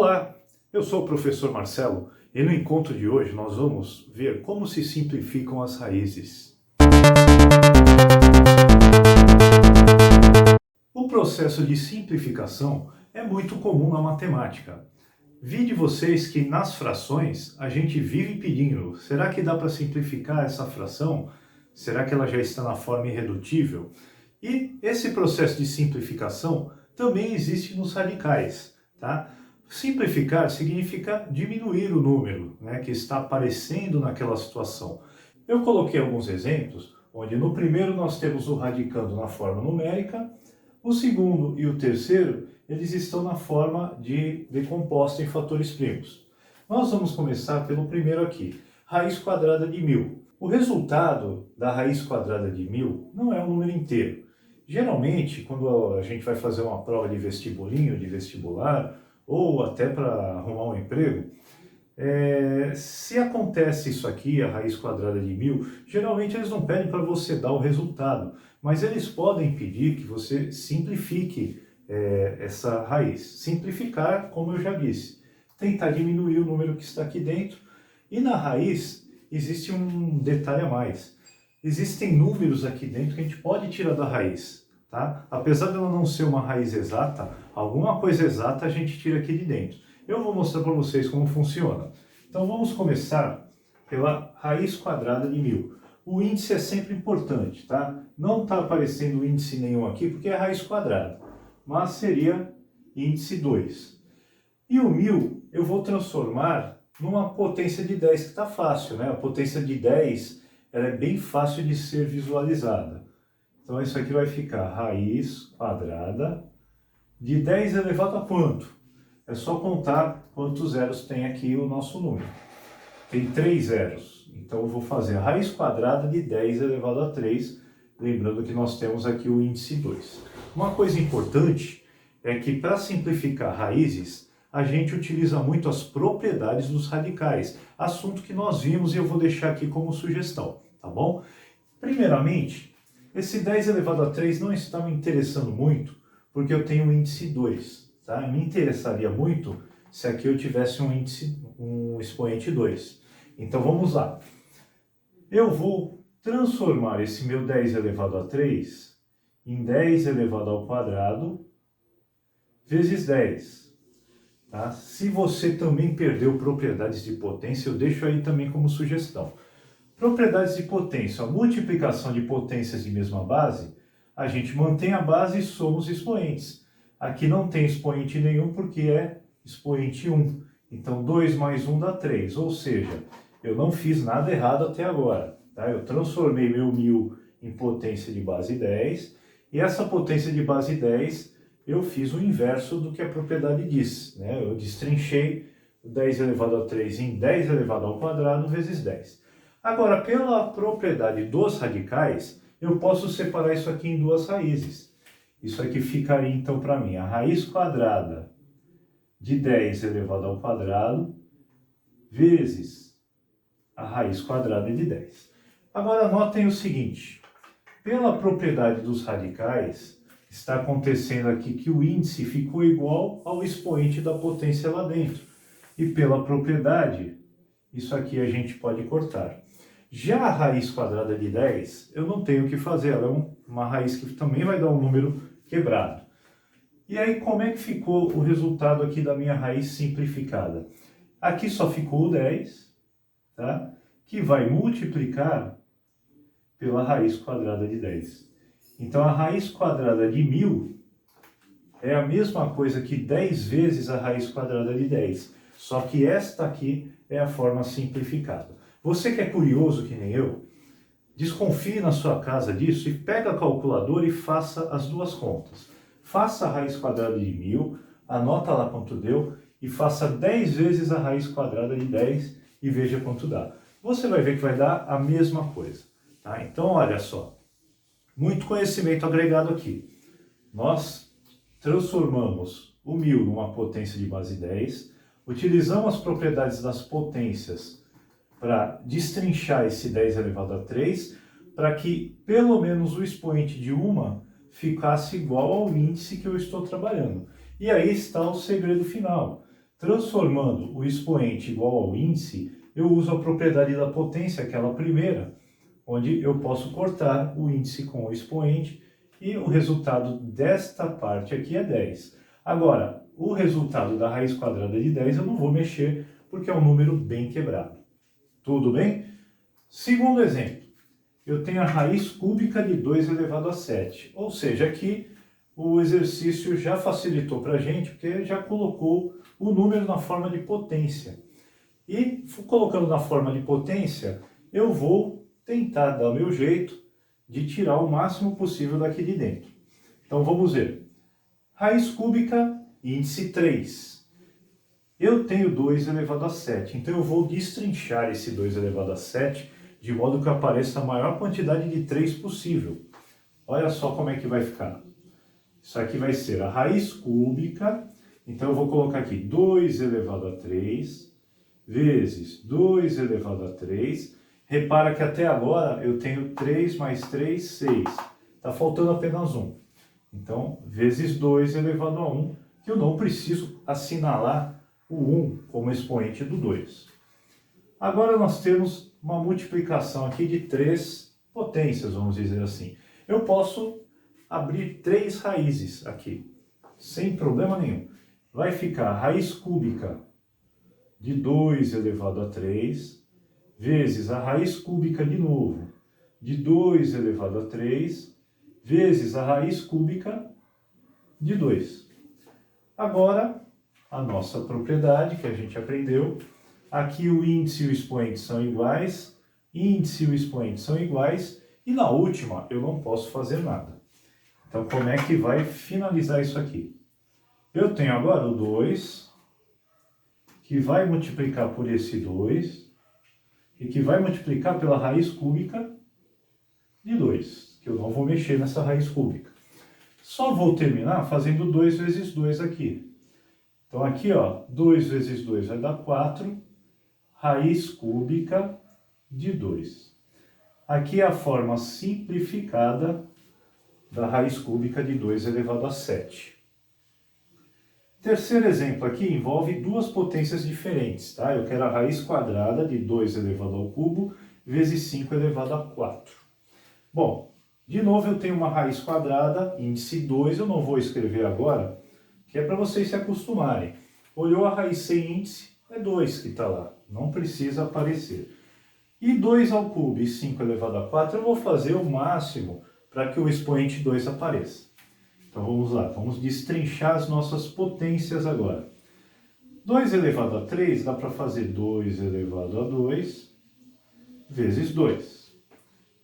Olá, eu sou o professor Marcelo e no encontro de hoje nós vamos ver como se simplificam as raízes. O processo de simplificação é muito comum na matemática. Vi de vocês que nas frações a gente vive pedindo, será que dá para simplificar essa fração? Será que ela já está na forma irredutível? E esse processo de simplificação também existe nos radicais, tá? Simplificar significa diminuir o número, né, que está aparecendo naquela situação. Eu coloquei alguns exemplos, onde no primeiro nós temos o radicando na forma numérica, o segundo e o terceiro, eles estão na forma de decomposta em fatores primos. Nós vamos começar pelo primeiro aqui, raiz quadrada de 1000. O resultado da raiz quadrada de 1000 não é um número inteiro. Geralmente, quando a gente vai fazer uma prova de vestibulinho, de vestibular, ou até para arrumar um emprego, se acontece isso aqui, a raiz quadrada de 1000, geralmente eles não pedem para você dar o resultado, mas eles podem pedir que você simplifique essa raiz. Simplificar, como eu já disse, tentar diminuir o número que está aqui dentro. E na raiz existe um detalhe a mais. Existem números aqui dentro que a gente pode tirar da raiz, tá? Apesar dela não ser uma raiz exata, alguma coisa exata a gente tira aqui de dentro. Eu vou mostrar para vocês como funciona. Então vamos começar pela raiz quadrada de 1000. O índice é sempre importante, tá? Não está aparecendo índice nenhum aqui porque é raiz quadrada, mas seria índice 2. E o 1000 eu vou transformar numa potência de 10, que está fácil, né? A potência de 10 ela é bem fácil de ser visualizada. Então isso aqui vai ficar raiz quadrada de 10 elevado a quanto? É só contar quantos zeros tem aqui o nosso número. Tem 3 zeros. Então eu vou fazer a raiz quadrada de 10 elevado a 3, lembrando que nós temos aqui o índice 2. Uma coisa importante é que para simplificar raízes, a gente utiliza muito as propriedades dos radicais, assunto que nós vimos e eu vou deixar aqui como sugestão, tá bom? Primeiramente, esse 10 elevado a 3 não está me interessando muito, porque eu tenho o índice 2, tá? Me interessaria muito se aqui eu tivesse um expoente 2. Então vamos lá. Eu vou transformar esse meu 10 elevado a 3 em 10 elevado ao quadrado vezes 10. Tá? Se você também perdeu propriedades de potência, eu deixo aí também como sugestão. Propriedades de potência, a multiplicação de potências de mesma base, a gente mantém a base e soma os expoentes. Aqui não tem expoente nenhum porque é expoente 1. Então 2 mais 1 dá 3, ou seja, eu não fiz nada errado até agora. Tá? Eu transformei meu 1000 em potência de base 10, e essa potência de base 10 eu fiz o inverso do que a propriedade diz, né? Eu destrinchei 10 elevado a 3 em 10 elevado ao quadrado vezes 10. Agora, pela propriedade dos radicais, eu posso separar isso aqui em duas raízes. Isso aqui ficaria, então, para mim, a raiz quadrada de 10 elevado ao quadrado vezes a raiz quadrada de 10. Agora, notem o seguinte. Pela propriedade dos radicais, está acontecendo aqui que o índice ficou igual ao expoente da potência lá dentro. E pela propriedade, isso aqui a gente pode cortar. Já a raiz quadrada de 10, eu não tenho o que fazer, ela é uma raiz que também vai dar um número quebrado. E aí, como é que ficou o resultado aqui da minha raiz simplificada? Aqui só ficou o 10, tá? Que vai multiplicar pela raiz quadrada de 10. Então, a raiz quadrada de 1000 é a mesma coisa que 10 vezes a raiz quadrada de 10. Só que esta aqui é a forma simplificada. Você que é curioso que nem eu, desconfie na sua casa disso e pega a calculadora e faça as duas contas. Faça a raiz quadrada de 1000, anota lá quanto deu e faça 10 vezes a raiz quadrada de 10 e veja quanto dá. Você vai ver que vai dar a mesma coisa. Tá? Então, olha só. Muito conhecimento agregado aqui. Nós transformamos o 1000 numa potência de base 10, utilizamos as propriedades das potências para destrinchar esse 10 elevado a 3, para que pelo menos o expoente de uma ficasse igual ao índice que eu estou trabalhando. E aí está o segredo final. Transformando o expoente igual ao índice, eu uso a propriedade da potência, aquela primeira, onde eu posso cortar o índice com o expoente e o resultado desta parte aqui é 10. Agora, o resultado da raiz quadrada de 10 eu não vou mexer porque é um número bem quebrado. Tudo bem? Segundo exemplo, eu tenho a raiz cúbica de 2 elevado a 7, ou seja, aqui o exercício já facilitou para a gente, porque já colocou o número na forma de potência. E colocando na forma de potência, eu vou tentar dar o meu jeito de tirar o máximo possível daqui de dentro. Então vamos ver. Raiz cúbica, índice 3. Eu tenho 2 elevado a 7, então eu vou destrinchar esse 2 elevado a 7 de modo que apareça a maior quantidade de 3 possível. Olha só como é que vai ficar. Isso aqui vai ser a raiz cúbica, então eu vou colocar aqui 2 elevado a 3 vezes 2 elevado a 3. Repara que até agora eu tenho 3 mais 3, 6. Está faltando apenas 1. Então, vezes 2 elevado a 1, que eu não preciso assinalar o 1 como expoente do 2. Agora nós temos uma multiplicação aqui de 3 potências, vamos dizer assim. Eu posso abrir 3 raízes aqui, sem problema nenhum. Vai ficar a raiz cúbica de 2 elevado a 3, vezes a raiz cúbica de novo, de 2 elevado a 3, vezes a raiz cúbica de 2. Agora, a nossa propriedade que a gente aprendeu, aqui o índice e o expoente são iguais, índice e o expoente são iguais, e na última eu não posso fazer nada. Então, como é que vai finalizar isso aqui? Eu tenho agora o 2, que vai multiplicar por esse 2, e que vai multiplicar pela raiz cúbica de 2, que eu não vou mexer nessa raiz cúbica. Só vou terminar fazendo 2 vezes 2 aqui. Então aqui, ó, 2 vezes 2 vai dar 4, raiz cúbica de 2. Aqui é a forma simplificada da raiz cúbica de 2 elevado a 7. Terceiro exemplo aqui envolve duas potências diferentes, tá? Eu quero a raiz quadrada de 2 elevado ao cubo vezes 5 elevado a 4. Bom, de novo eu tenho uma raiz quadrada, índice 2, eu não vou escrever agora, que é para vocês se acostumarem. Olhou a raiz sem índice, é 2 que está lá, não precisa aparecer. E 2 ao cubo e 5 elevado a 4, eu vou fazer o máximo para que o expoente 2 apareça. Então vamos lá, vamos destrinchar as nossas potências agora. 2 elevado a 3 dá para fazer 2 elevado a 2 vezes 2.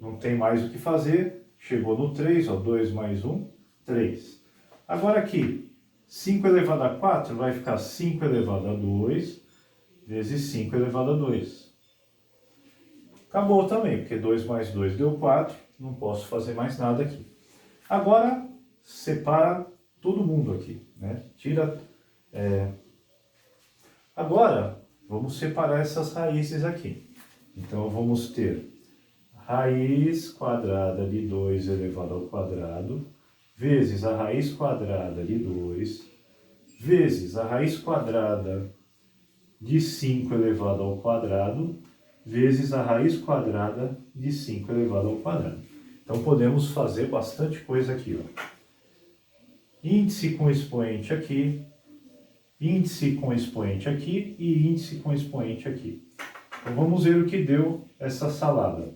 Não tem mais o que fazer, chegou no 3, ó, 2 mais 1, 3. Agora aqui, 5 elevado a 4 vai ficar 5 elevado a 2 vezes 5 elevado a 2. Acabou também, porque 2 mais 2 deu 4, não posso fazer mais nada aqui. Agora, separa todo mundo aqui, né? Tira... Agora, vamos separar essas raízes aqui. Então, vamos ter raiz quadrada de 2 elevado ao quadrado, vezes a raiz quadrada de 2, vezes a raiz quadrada de 5 elevado ao quadrado, vezes a raiz quadrada de 5 elevado ao quadrado. Então, podemos fazer bastante coisa aqui, ó. Índice com expoente aqui, índice com expoente aqui e índice com expoente aqui. Então, vamos ver o que deu essa salada.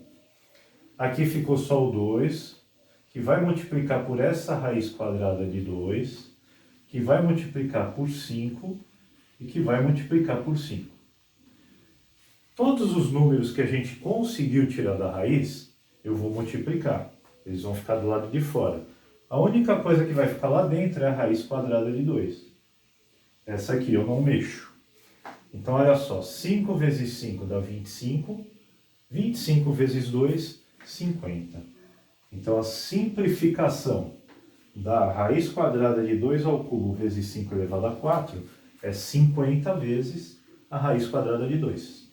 Aqui ficou só o 2, que vai multiplicar por essa raiz quadrada de 2, que vai multiplicar por 5 e que vai multiplicar por 5. Todos os números que a gente conseguiu tirar da raiz, eu vou multiplicar. Eles vão ficar do lado de fora. A única coisa que vai ficar lá dentro é a raiz quadrada de 2. Essa aqui eu não mexo. Então, olha só, 5 vezes 5 dá 25, 25 vezes 2, 50. Então, a simplificação da raiz quadrada de 2 ao cubo vezes 5 elevado a 4 é 50 vezes a raiz quadrada de 2.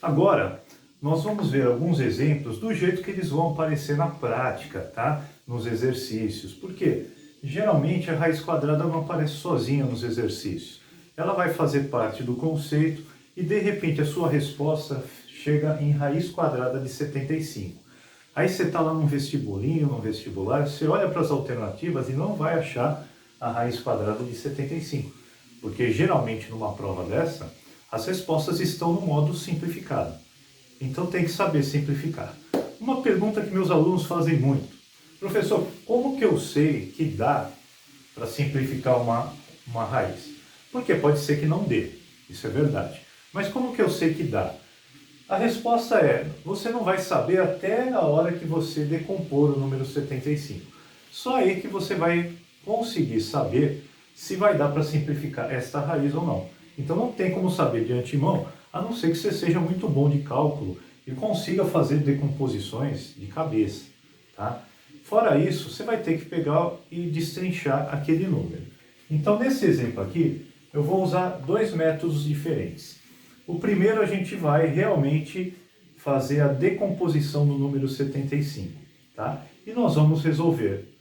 Agora, nós vamos ver alguns exemplos do jeito que eles vão aparecer na prática, tá? Nos exercícios. Por quê? Geralmente a raiz quadrada não aparece sozinha nos exercícios. Ela vai fazer parte do conceito e de repente a sua resposta chega em raiz quadrada de 75. Aí você está lá num vestibulinho, num vestibular, você olha para as alternativas e não vai achar a raiz quadrada de 75. Porque geralmente numa prova dessa, as respostas estão no modo simplificado. Então tem que saber simplificar. Uma pergunta que meus alunos fazem muito: professor, como que eu sei que dá para simplificar uma raiz? Porque pode ser que não dê, isso é verdade. Mas como que eu sei que dá? A resposta é: você não vai saber até a hora que você decompor o número 75. Só aí que você vai conseguir saber se vai dar para simplificar esta raiz ou não. Então não tem como saber de antemão, a não ser que você seja muito bom de cálculo e consiga fazer decomposições de cabeça, tá? Fora isso, você vai ter que pegar e destrinchar aquele número. Então nesse exemplo aqui, eu vou usar dois métodos diferentes. O primeiro, a gente vai realmente fazer a decomposição do número 75, tá? E nós vamos resolver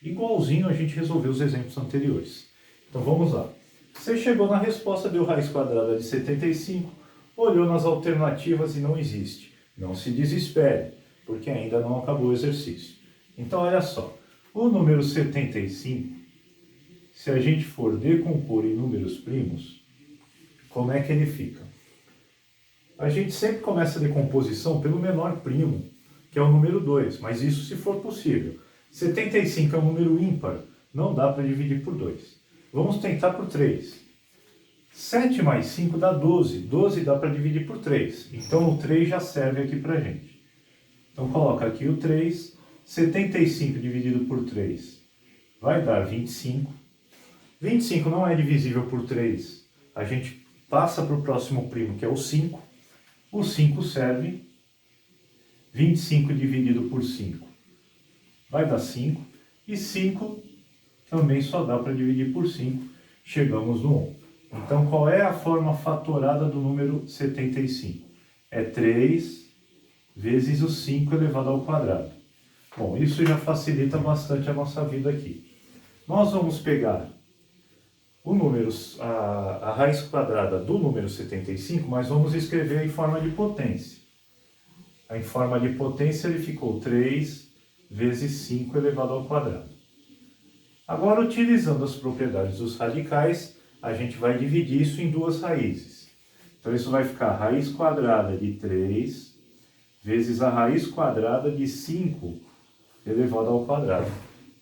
igualzinho a gente resolveu os exemplos anteriores. Então vamos lá. Você chegou na resposta, deu raiz quadrada de 75, olhou nas alternativas e não existe. Não se desespere, porque ainda não acabou o exercício. Então olha só, o número 75, se a gente for decompor em números primos, como é que ele fica? A gente sempre começa a decomposição pelo menor primo, que é o número 2, mas isso se for possível. 75 é um número ímpar, não dá para dividir por 2. Vamos tentar por 3. 7 mais 5 dá 12, 12 dá para dividir por 3, então o 3 já serve aqui para a gente. Então coloca aqui o 3, 75 dividido por 3 vai dar 25. 25 não é divisível por 3, a gente passa para o próximo primo, que é o 5. O 5 serve, 25 dividido por 5 vai dar 5, e 5 também só dá para dividir por 5, chegamos no 1. Então qual é a forma fatorada do número 75? É 3 vezes o 5 elevado ao quadrado. Bom, isso já facilita bastante a nossa vida aqui. Nós vamos pegar o número, a raiz quadrada do número 75, mas vamos escrever em forma de potência. Em forma de potência ele ficou 3 vezes 5 elevado ao quadrado. Agora, utilizando as propriedades dos radicais, a gente vai dividir isso em duas raízes. Então isso vai ficar raiz quadrada de 3 vezes a raiz quadrada de 5 elevado ao quadrado.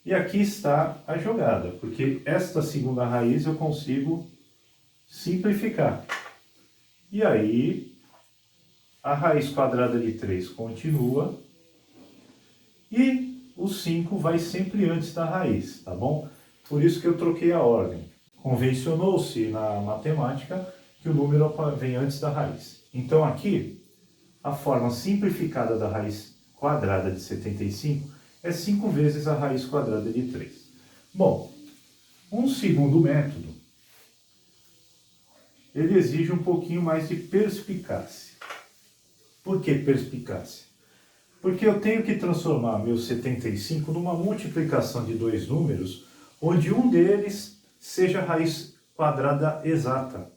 E aqui está a jogada, porque esta segunda raiz eu consigo simplificar. E aí, a raiz quadrada de 3 continua e o 5 vai sempre antes da raiz, tá bom? Por isso que eu troquei a ordem. Convencionou-se na matemática que o número vem antes da raiz. Então aqui, a forma simplificada da raiz quadrada de 75 é 5 vezes a raiz quadrada de 3. Bom, um segundo método, ele exige um pouquinho mais de perspicácia. Por que perspicácia? Porque eu tenho que transformar meu 75 numa multiplicação de dois números, onde um deles seja a raiz quadrada exata.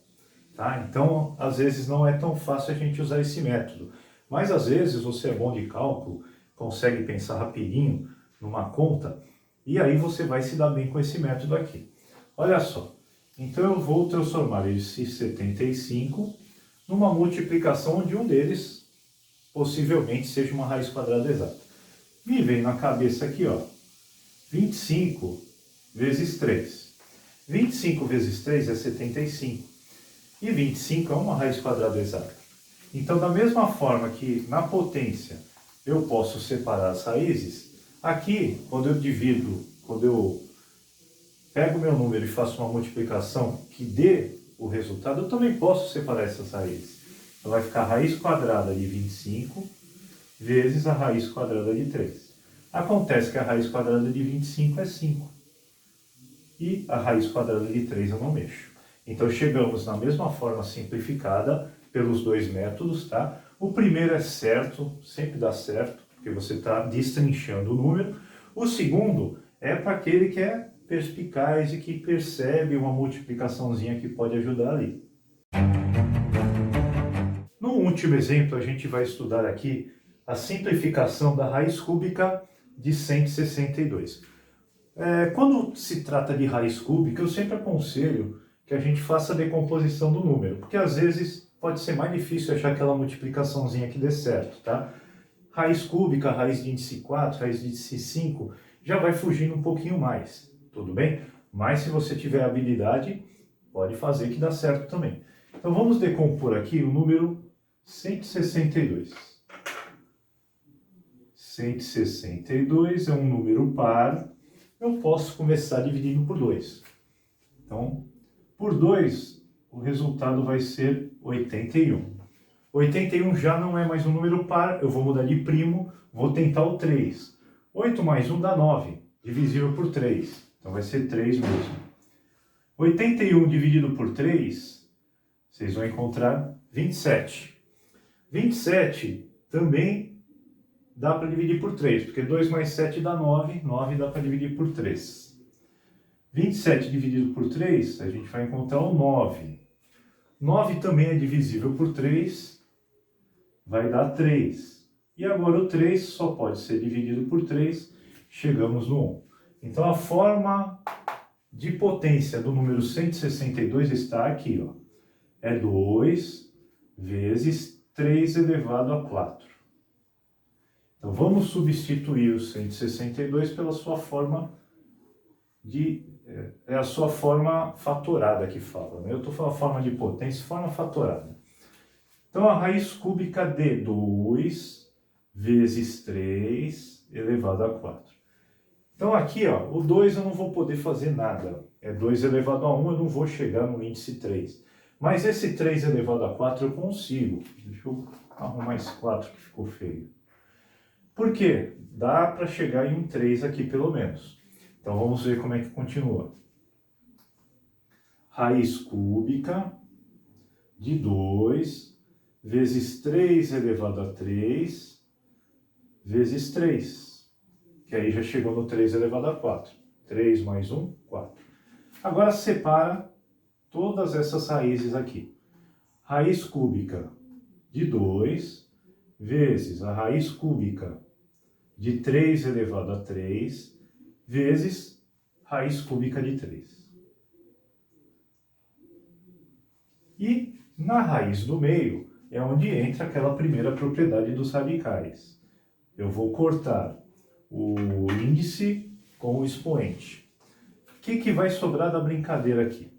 Tá? Então, às vezes não é tão fácil a gente usar esse método. Mas às vezes você é bom de cálculo, consegue pensar rapidinho numa conta, e aí você vai se dar bem com esse método aqui. Olha só, então eu vou transformar esse 75 numa multiplicação onde um deles possivelmente seja uma raiz quadrada exata. Me vem na cabeça aqui, ó, 25 vezes 3. 25 vezes 3 é 75. E 25 é uma raiz quadrada exata. Então, da mesma forma que na potência eu posso separar as raízes, aqui, quando eu divido, quando eu pego meu número e faço uma multiplicação que dê o resultado, eu também posso separar essas raízes. Então vai ficar a raiz quadrada de 25 vezes a raiz quadrada de 3. Acontece que a raiz quadrada de 25 é 5. E a raiz quadrada de 3 eu não mexo. Então chegamos na mesma forma simplificada pelos dois métodos, tá? O primeiro é certo, sempre dá certo, porque você está destrinchando o número. O segundo é para aquele que é perspicaz e que percebe uma multiplicaçãozinha que pode ajudar ali. No último exemplo, a gente vai estudar aqui a simplificação da raiz cúbica de 162. Quando se trata de raiz cúbica, eu sempre aconselho que a gente faça a decomposição do número, porque às vezes pode ser mais difícil achar aquela multiplicaçãozinha que dê certo, tá? Raiz cúbica, raiz de índice 4, raiz de índice 5, já vai fugindo um pouquinho mais, tudo bem? Mas se você tiver habilidade, pode fazer que dá certo também. Então vamos decompor aqui o número 162. 162 é um número par, eu posso começar dividindo por 2. Então, por 2, o resultado vai ser 81. 81 já não é mais um número par, eu vou mudar de primo, vou tentar o 3. 8 mais 1 dá 9, divisível por 3, então vai ser 3 mesmo. 81 dividido por 3, vocês vão encontrar 27. 27 também dá para dividir por 3, porque 2 mais 7 dá 9, 9 dá para dividir por 3. 27 dividido por 3, a gente vai encontrar o 9. 9 também é divisível por 3, vai dar 3. E agora o 3 só pode ser dividido por 3, chegamos no 1. Então a forma de potência do número 162 está aqui, ó. É 2 vezes 3 elevado a 4. Então vamos substituir o 162 pela sua forma de... É a sua forma fatorada que fala, né? Eu estou falando forma de potência, forma fatorada. Então a raiz cúbica de 2 vezes 3 elevado a 4. Então aqui, ó, o 2 eu não vou poder fazer nada. É 2 elevado a 1, eu não vou chegar no índice 3. Mas esse 3 elevado a 4 eu consigo. Deixa eu arrumar esse 4 que ficou feio. Por quê? Dá para chegar em um 3 aqui pelo menos. Então vamos ver como é que continua. Raiz cúbica de 2 vezes 3 elevado a 3 vezes 3. Que aí já chegou no 3 elevado a 4. 3 mais 1, 4. Agora separa todas essas raízes aqui. Raiz cúbica de 2 vezes a raiz cúbica de 3 elevado a 3 vezes raiz cúbica de 3. E na raiz do meio é onde entra aquela primeira propriedade dos radicais. Eu vou cortar o índice com o expoente. O que vai sobrar da brincadeira aqui?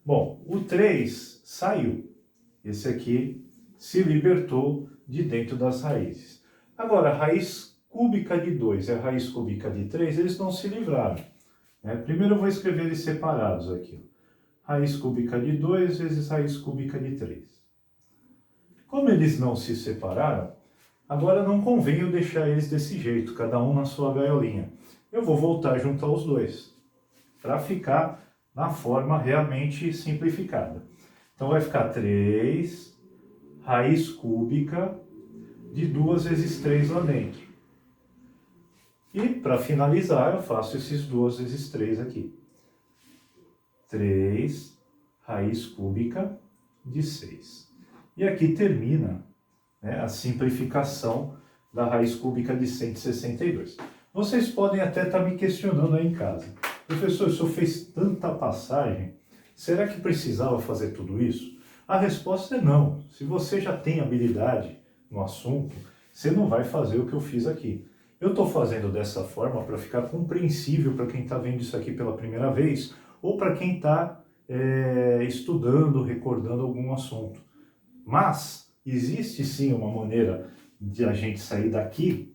Bom, o 3 saiu. Esse aqui se libertou de dentro das raízes. Agora, a raiz cúbica de 2 e a raiz cúbica de 3, eles não se livraram. Né? Primeiro eu vou escrever eles separados aqui. Raiz cúbica de 2 vezes raiz cúbica de 3. Como eles não se separaram, agora não convém eu deixar eles desse jeito, cada um na sua gaiolinha. Eu vou voltar a juntar os dois, para ficar na forma realmente simplificada. Então vai ficar 3 raiz cúbica de 2 vezes 3 lá dentro. E para finalizar eu faço esses 2 vezes 3 aqui. 3 raiz cúbica de 6. E aqui termina, né, a simplificação da raiz cúbica de 162. Vocês podem até estar me questionando aí em casa. Professor, o senhor fez tanta passagem, será que precisava fazer tudo isso? A resposta é não. Se você já tem habilidade no assunto, você não vai fazer o que eu fiz aqui. Eu estou fazendo dessa forma para ficar compreensível para quem está vendo isso aqui pela primeira vez ou para quem está estudando, recordando algum assunto. Mas existe sim uma maneira de a gente sair daqui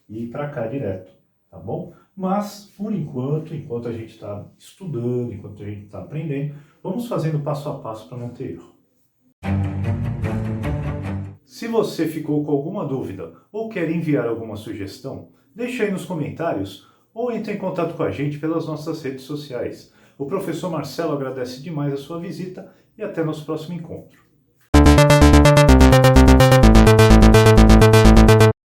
e ir para cá direto, tá bom? Mas, por enquanto a gente está estudando, enquanto a gente está aprendendo, vamos fazendo passo a passo para não ter erro. Se você ficou com alguma dúvida ou quer enviar alguma sugestão, deixe aí nos comentários ou entre em contato com a gente pelas nossas redes sociais. O professor Marcelo agradece demais a sua visita e até nosso próximo encontro.